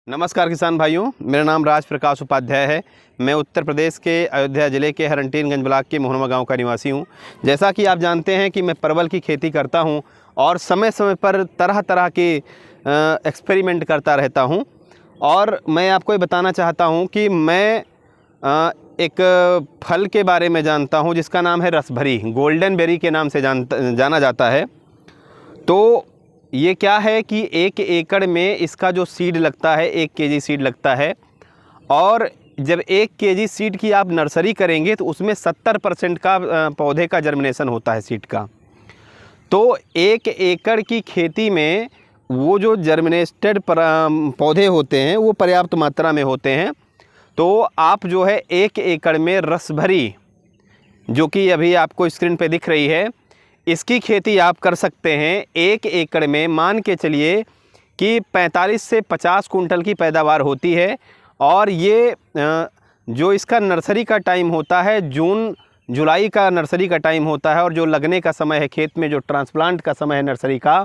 नमस्कार किसान भाइयों, मेरा नाम राज प्रकाश उपाध्याय है। मैं उत्तर प्रदेश के अयोध्या ज़िले के हरनटीनगंज ब्लॉक के मोहरमा गांव का निवासी हूं। जैसा कि आप जानते हैं कि मैं परवल की खेती करता हूं और समय समय पर तरह तरह के एक्सपेरिमेंट करता रहता हूं। और मैं आपको ये बताना चाहता हूं कि मैं एक फल के बारे में जानता हूं जिसका नाम है रसभरी, गोल्डन बेरी के नाम से जाना जाता है। तो ये क्या है कि 1 एकड़ में इसका जो सीड लगता है 1 केजी सीड लगता है, और जब 1 केजी सीड की आप नर्सरी करेंगे तो उसमें 70% का पौधे का जर्मिनेशन होता है सीड का। तो 1 एकड़ की खेती में वो जो जर्मिनेटेड पौधे होते हैं वो पर्याप्त मात्रा में होते हैं। तो आप जो है 1 एकड़ में रसभरी, जो कि अभी आपको स्क्रीन पे दिख रही है, इसकी खेती आप कर सकते हैं। 1 एकड़ में मान के चलिए कि 45 से 50 कुंटल की पैदावार होती है। और ये जो इसका नर्सरी का टाइम होता है जून जुलाई का नर्सरी का टाइम होता है, और जो लगने का समय है खेत में, जो ट्रांसप्लांट का समय है नर्सरी का,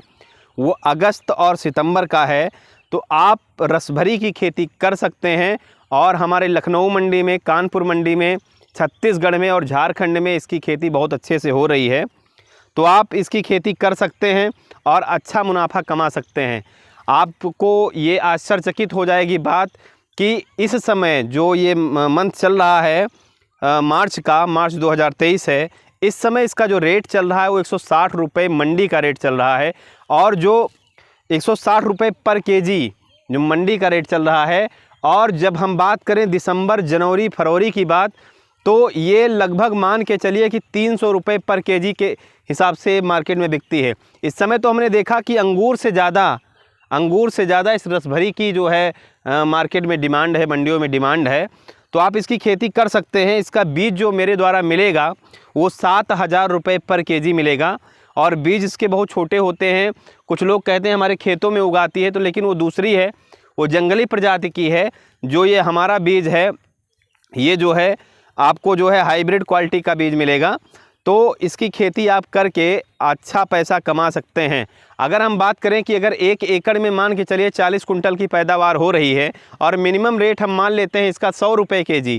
वो अगस्त और सितंबर का है। तो आप रसभरी की खेती कर सकते हैं। और हमारे लखनऊ मंडी में, कानपुर मंडी में, छत्तीसगढ़ में और झारखंड में इसकी खेती बहुत अच्छे से हो रही है। तो आप इसकी खेती कर सकते हैं और अच्छा मुनाफा कमा सकते हैं। आपको ये आश्चर्यचकित हो जाएगी बात कि इस समय जो ये मंथ चल रहा है मार्च 2023 है, इस समय इसका जो रेट चल रहा है वो 160 रुपये मंडी का रेट चल रहा है। और जो 160 रुपये पर केजी जो मंडी का रेट चल रहा है, और जब हम बात करें दिसंबर, जनवरी, फरवरी की बात, तो ये लगभग मान के चलिए कि 300 रुपये पर केजी के हिसाब से मार्केट में बिकती है। इस समय तो हमने देखा कि अंगूर से ज़्यादा इस रसभरी की जो है मार्केट में डिमांड है, मंडियों में डिमांड है। तो आप इसकी खेती कर सकते हैं। इसका बीज जो मेरे द्वारा मिलेगा वो 7000 रुपये पर केजी मिलेगा। और बीज इसके बहुत छोटे होते हैं। कुछ लोग कहते हैं हमारे खेतों में उगाती है, तो लेकिन वो दूसरी है, वो जंगली प्रजाति की है। जो ये हमारा बीज है, ये जो है आपको जो है हाइब्रिड क्वालिटी का बीज मिलेगा। तो इसकी खेती आप करके अच्छा पैसा कमा सकते हैं। अगर हम बात करें कि अगर 1 एकड़ में मान के चलिए 40 कुंटल की पैदावार हो रही है, और मिनिमम रेट हम मान लेते हैं इसका 100 रुपये केजी,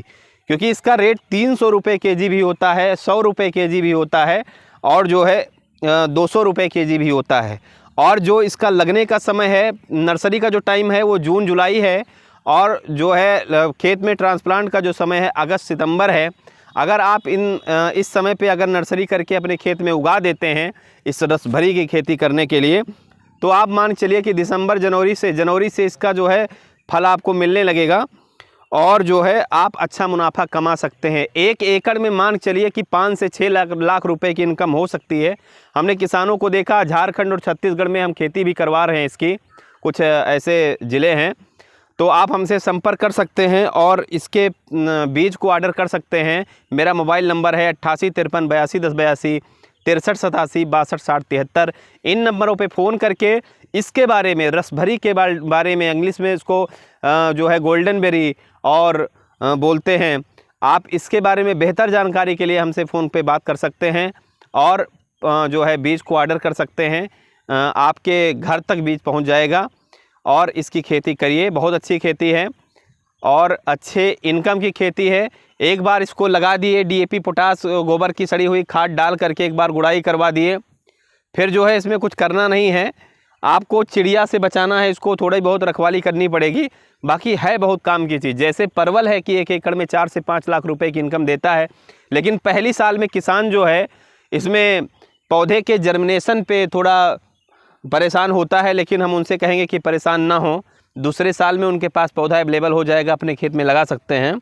क्योंकि इसका रेट 300 रुपये केजी भी होता है, 100 रुपये केजी भी होता है, और जो है 200 रुपये केजी भी होता है। और जो इसका लगने का समय है, नर्सरी का जो टाइम है वो जून जुलाई है, और जो है खेत में ट्रांसप्लांट का जो समय है अगस्त सितंबर है। अगर आप इस समय पे अगर नर्सरी करके अपने खेत में उगा देते हैं इस रसभरी की खेती करने के लिए, तो आप मान चलिए कि दिसंबर जनवरी से इसका जो है फल आपको मिलने लगेगा, और जो है आप अच्छा मुनाफा कमा सकते हैं। 1 एकड़ में मान चलिए कि 5 से 6 लाख रुपए की इनकम हो सकती है। हमने किसानों को देखा, झारखंड और छत्तीसगढ़ में हम खेती भी करवा रहे हैं इसकी, कुछ ऐसे ज़िले हैं। तो आप हमसे संपर्क कर सकते हैं और इसके बीज को ऑर्डर कर सकते हैं। मेरा मोबाइल नंबर है 88 53 82 10 82, 63 87 62 60 73। इन नंबरों पे फ़ोन करके इसके बारे में, रसभरी के बारे में, इंग्लिश में इसको जो है गोल्डन बेरी और बोलते हैं, आप इसके बारे में बेहतर जानकारी के लिए हमसे फ़ोन पे बात कर सकते हैं, और जो है बीज को ऑर्डर कर सकते हैं। आपके घर तक बीज पहुँच जाएगा, और इसकी खेती करिए। बहुत अच्छी खेती है और अच्छे इनकम की खेती है। एक बार इसको लगा दिए, डीएपी, पोटास, गोबर की सड़ी हुई खाद डाल करके एक बार गुड़ाई करवा दिए, फिर जो है इसमें कुछ करना नहीं है। आपको चिड़िया से बचाना है, इसको थोड़ी बहुत रखवाली करनी पड़ेगी, बाकी है बहुत काम की चीज़। जैसे परवल है कि 1 एकड़ में 4 से 5 लाख रुपए की इनकम देता है, लेकिन पहली साल में किसान जो है इसमें पौधे के जर्मिनेशन पे थोड़ा परेशान होता है, लेकिन हम उनसे कहेंगे कि परेशान ना हो, दूसरे साल में उनके पास पौधा अवेलेबल हो जाएगा, अपने खेत में लगा सकते हैं।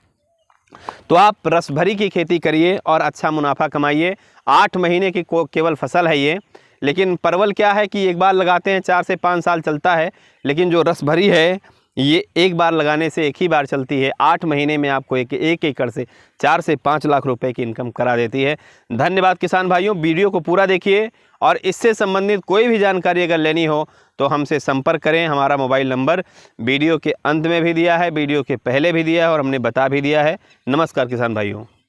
तो आप रसभरी की खेती करिए और अच्छा मुनाफा कमाइए। 8 महीने की केवल फसल है ये। लेकिन परवल क्या है कि एक बार लगाते हैं 4 से 5 साल चलता है, लेकिन जो रसभरी है ये एक बार लगाने से एक ही बार चलती है। 8 महीने में आपको एक एकड़ से 4 से 5 लाख रुपए की इनकम करा देती है। धन्यवाद किसान भाइयों, वीडियो को पूरा देखिए, और इससे संबंधित कोई भी जानकारी अगर लेनी हो तो हमसे संपर्क करें। हमारा मोबाइल नंबर वीडियो के अंत में भी दिया है, वीडियो के पहले भी दिया है, और हमने बता भी दिया है। नमस्कार किसान भाइयों।